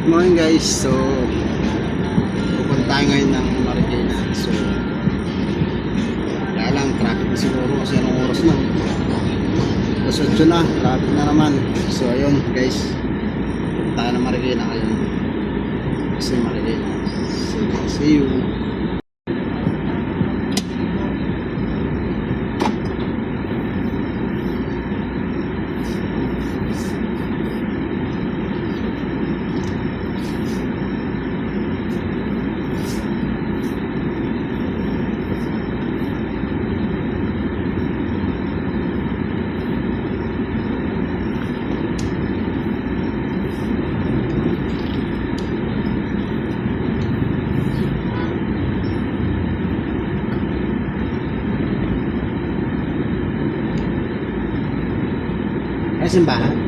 Good morning guys. So pupunta tayo ngayon ng Marikina. So wala lang, traffic na siguro kasi anong oras na, alas 8 na, traffic na naman. So ayun guys, pupunta tayo ng Marikina ngayon kasi Marikina. So see you. Ay, simbahan?